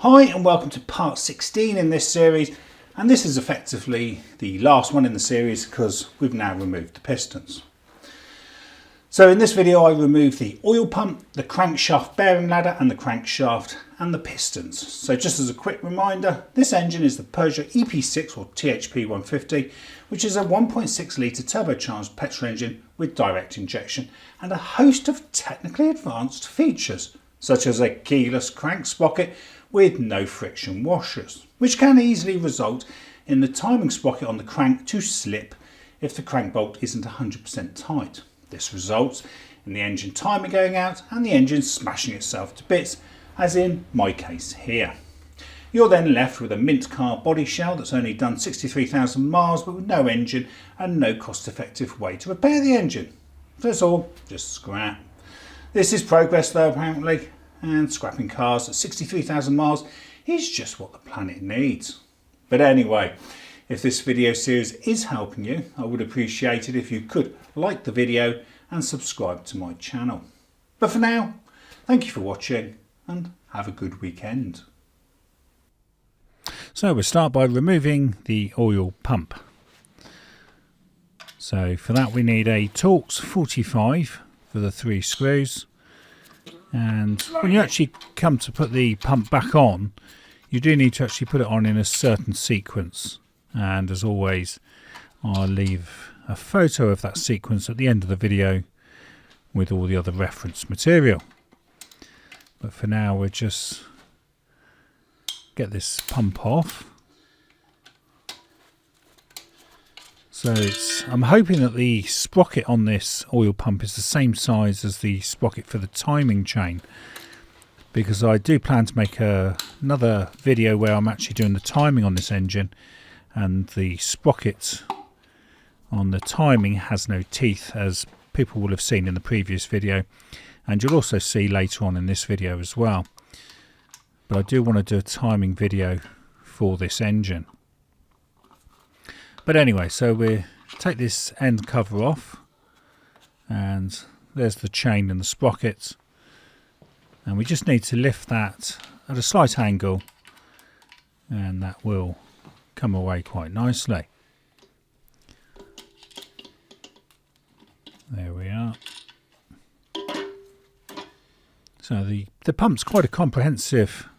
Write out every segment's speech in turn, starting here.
Hi and welcome to part 16 in this series, and this is effectively the last one in the series because we've now removed the pistons. So in this video I removed the oil pump, the crankshaft bearing ladder and the crankshaft and the pistons. So just as a quick reminder, this engine is the Peugeot EP6 or THP150, which is a 1.6 litre turbocharged petrol engine with direct injection and a host of technically advanced features such as a keyless crank sprocket with no friction washers, which can easily result in the timing sprocket on the crank to slip if the crank bolt isn't 100% tight. This results in the engine timer going out and the engine smashing itself to bits, as in my case here. You're then left with a mint car body shell that's only done 63,000 miles but with no engine and no cost-effective way to repair the engine. So it's all just scrap. This is progress though apparently, and scrapping cars at 63,000 miles is just what the planet needs. But anyway, if this video series is helping you, I would appreciate it if you could like the video and subscribe to my channel. But for now, thank you for watching and have a good weekend. So we'll start by removing the oil pump. So for that we need a Torx 45 for the 3 screws. And when you actually come to put the pump back on, you do need to actually put it on in a certain sequence. And as always, I'll leave a photo of that sequence at the end of the video with all the other reference material. But for now, we'll just get this pump off. So I'm hoping that the sprocket on this oil pump is the same size as the sprocket for the timing chain, because I do plan to make another video where I'm actually doing the timing on this engine, and the sprocket on the timing has no teeth, as people will have seen in the previous video, and you'll also see later on in this video as well. But I do want to do a timing video for this engine. But anyway, so we take this end cover off, and there's the chain and the sprocket, and we just need to lift that at a slight angle, and that will come away quite nicely. There we are. So the pump's quite a comprehensive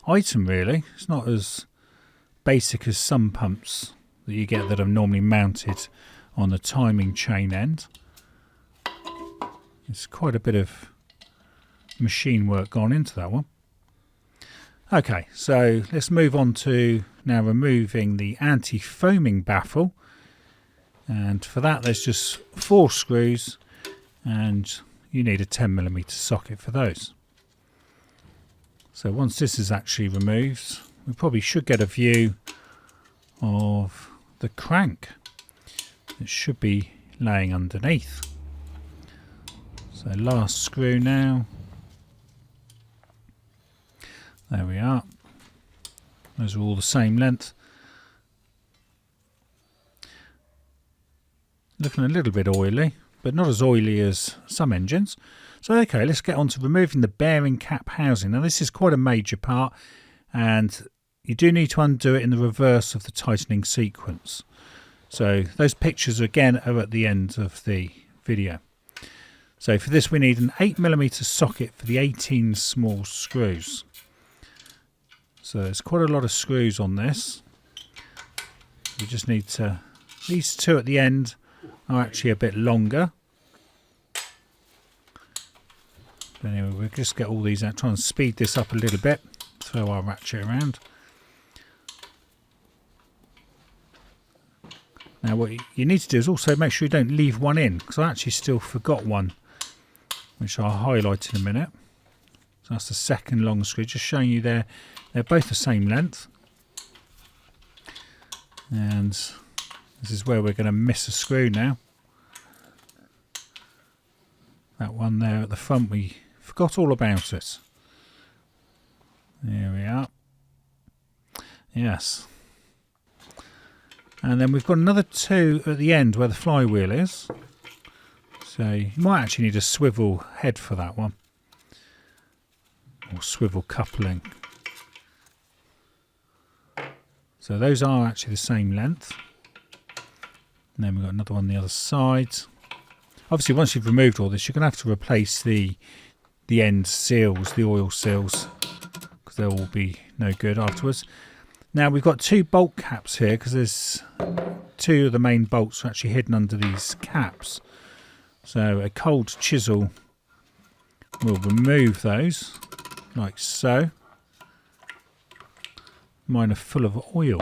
item really. It's not as basic as some pumps that you get that are normally mounted on the timing chain end. It's quite a bit of machine work gone into that one. Okay, so let's move on to now removing the anti-foaming baffle, and for that there's just 4 screws and you need a 10mm socket for those. So once this is actually removed, we probably should get a view of the crank. It should be laying underneath. So last screw now. There we are. Those are all the same length. Looking a little bit oily, but not as oily as some engines. So okay, let's get on to removing the bearing cap housing. Now this is quite a major part, and you do need to undo it in the reverse of the tightening sequence. So those pictures again are at the end of the video. So for this we need an 8mm socket for the 18 small screws. So there's quite a lot of screws on this. We just need to, these 2 at the end are actually a bit longer. But anyway, we'll just get all these out, try and speed this up a little bit, throw our ratchet around. Now what you need to do is also make sure you don't leave one in, because I actually still forgot one, which I'll highlight in a minute. So that's the second long screw, just showing you they're both the same length. And this is where we're going to miss a screw now. That one there at the front, we forgot all about it. There we are. Yes. And then we've got another 2 at the end where the flywheel is. So you might actually need a swivel head for that one, or swivel coupling. So those are actually the same length. And then we've got another one on the other side. Obviously, once you've removed all this, you're going to have to replace the end seals, the oil seals, because they'll all be no good afterwards. Now we've got two bolt caps here because there's two of the main bolts are actually hidden under these caps. So a cold chisel will remove those, like so. Mine are full of oil.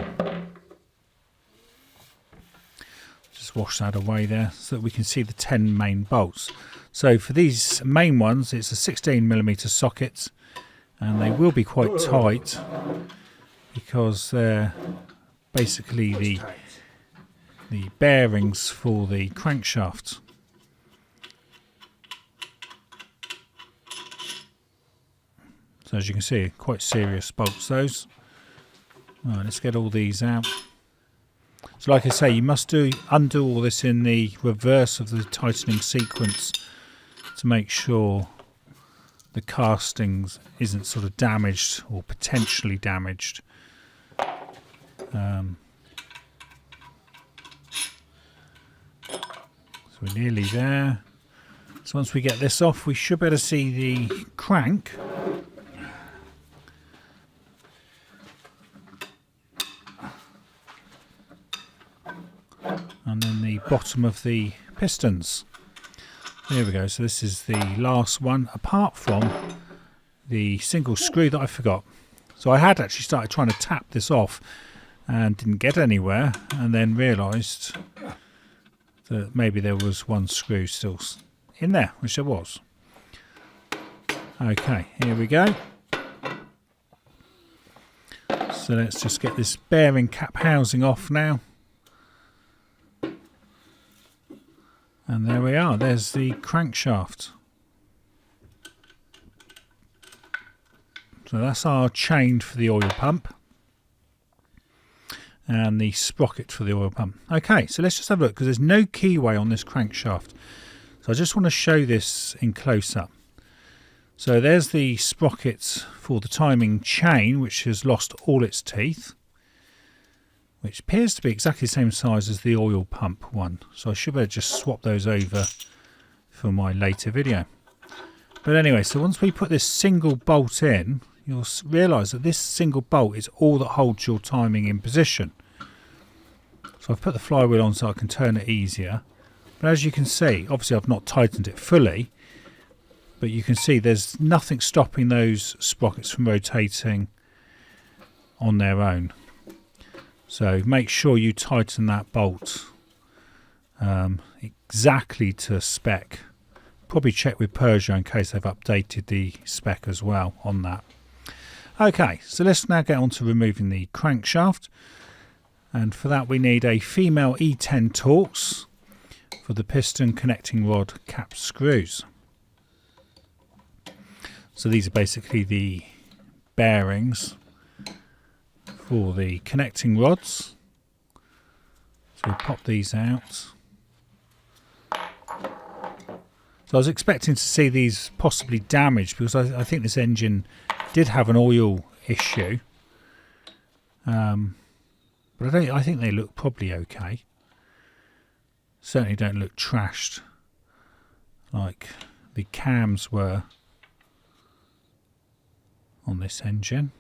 Just wash that away there so that we can see the 10 main bolts. So for these main ones, it's a 16mm socket, and they will be quite tight because they're basically the bearings for the crankshaft. So as you can see, quite serious bolts those. Right, let's get all these out. So like I say, you must undo all this in the reverse of the tightening sequence to make sure the castings isn't sort of damaged or potentially damaged. So we're nearly there. So once we get this off, we should be able to see the crank. And then the bottom of the pistons. There we go. So this is the last one, apart from the single screw that I forgot. So I had actually started trying to tap this off and didn't get anywhere, and then realised that maybe there was one screw still in there, which there was. Okay, here we go. So let's just get this bearing cap housing off now. And there we are, there's the crankshaft. So that's our chain for the oil pump. And the sprocket for the oil pump. Okay, so let's just have a look, because there's no keyway on this crankshaft. So I just want to show this in close up. So there's the sprocket for the timing chain, which has lost all its teeth, which appears to be exactly the same size as the oil pump one. So I should better just swap those over for my later video. But anyway, so once we put this single bolt in, you'll realise that this single bolt is all that holds your timing in position. So I've put the flywheel on so I can turn it easier. But as you can see, obviously I've not tightened it fully, but you can see there's nothing stopping those sprockets from rotating on their own. So make sure you tighten that bolt exactly to spec. Probably check with Peugeot in case they've updated the spec as well on that. Okay, so let's now get on to removing the crankshaft. And for that we need a female E10 Torx for the piston connecting rod cap screws. So these are basically the bearings for the connecting rods. So we'll pop these out. So I was expecting to see these possibly damaged because I think this engine did have an oil issue. But I think they look probably okay. Certainly don't look trashed like the cams were on this engine.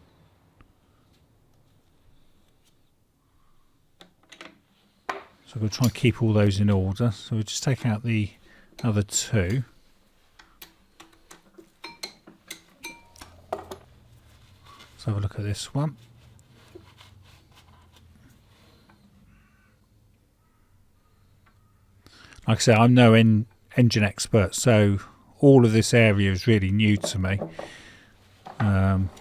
So we'll try and keep all those in order. So we'll just take out the other two. Let's have a look at this one. Like I say, I'm no engine expert, so all of this area is really new to me.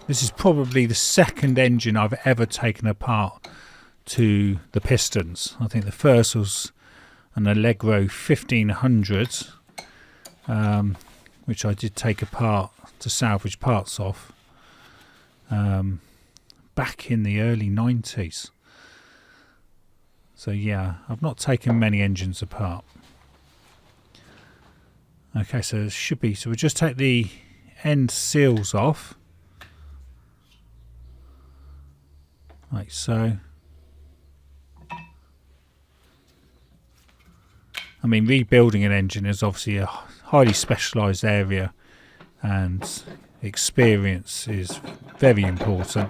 This is probably the second engine I've ever taken apart to the pistons. I think the first was an Allegro 1500, which I did take apart to salvage parts of back in the early 90s. So yeah, I've not taken many engines apart. Okay, so it should be, so we'll just take the end seals off like so. I mean, rebuilding an engine is obviously a highly specialised area, and experience is very important,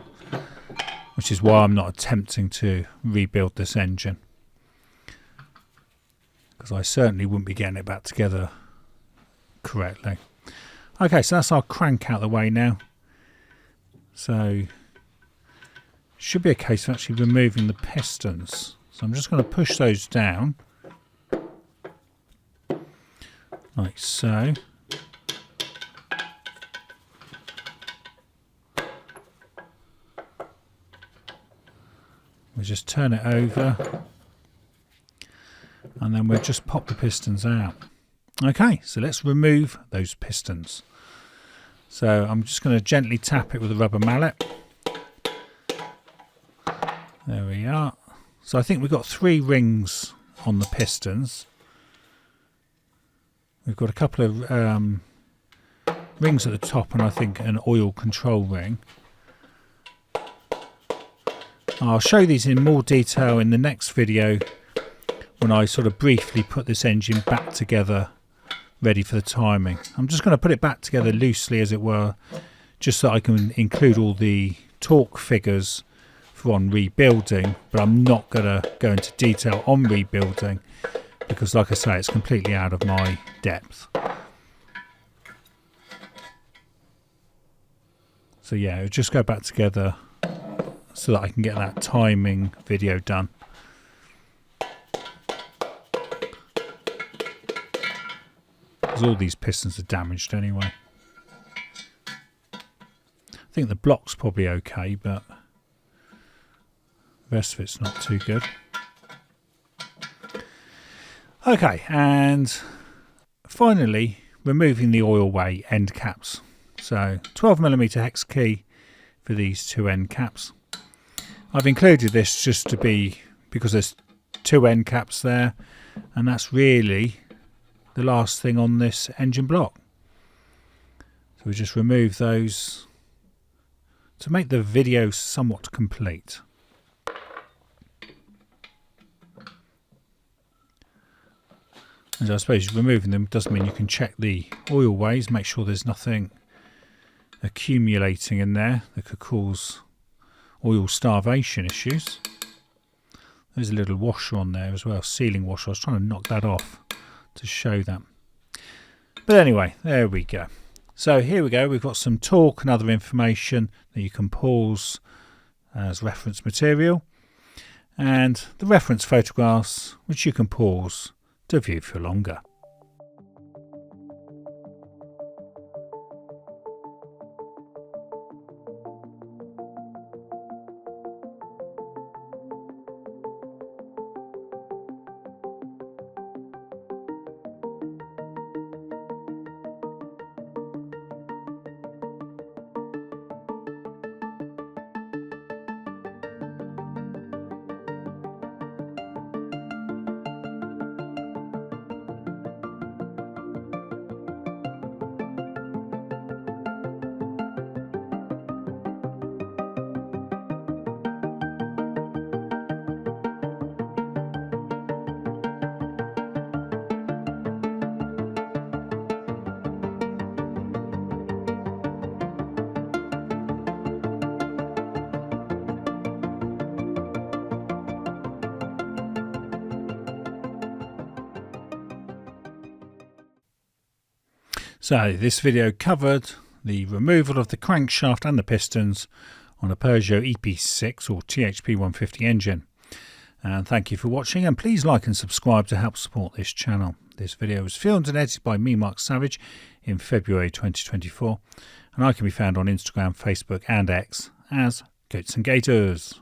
which is why I'm not attempting to rebuild this engine, because I certainly wouldn't be getting it back together correctly. Okay, so that's our crank out of the way now. So should be a case of actually removing the pistons. So I'm just going to push those down like so. We just turn it over and then we'll just pop the pistons out. Okay, so let's remove those pistons. So I'm just going to gently tap it with a rubber mallet. There we are. So I think we've got 3 rings on the pistons. We've got a couple of rings at the top and I think an oil control ring. I'll show these in more detail in the next video when I sort of briefly put this engine back together, ready for the timing. I'm just going to put it back together loosely, as it were, just so I can include all the torque figures for on rebuilding, but I'm not going to go into detail on rebuilding because, like I say, it's completely out of my depth. So yeah, it'll just go back together so that I can get that timing video done. Because all these pistons are damaged anyway. I think the block's probably okay, but the rest of it's not too good. Okay, and finally removing the oil way end caps. So 12mm hex key for these 2 end caps. I've included this just to be because there's 2 end caps there, and that's really the last thing on this engine block. So we just remove those to make the video somewhat complete. And I suppose removing them doesn't mean you can check the oil ways, make sure there's nothing accumulating in there that could cause oil starvation issues. There's a little washer on there as well, sealing washer. I was trying to knock that off to show that. But anyway, there we go. So here we go. We've got some torque and other information that you can pause as reference material, and the reference photographs which you can pause to view for longer. So this video covered the removal of the crankshaft and the pistons on a Peugeot EP6 or THP150 engine. And thank you for watching, and please like and subscribe to help support this channel. This video was filmed and edited by me, Mark Savage, in February 2024, and I can be found on Instagram, Facebook and X as Goats and Gators.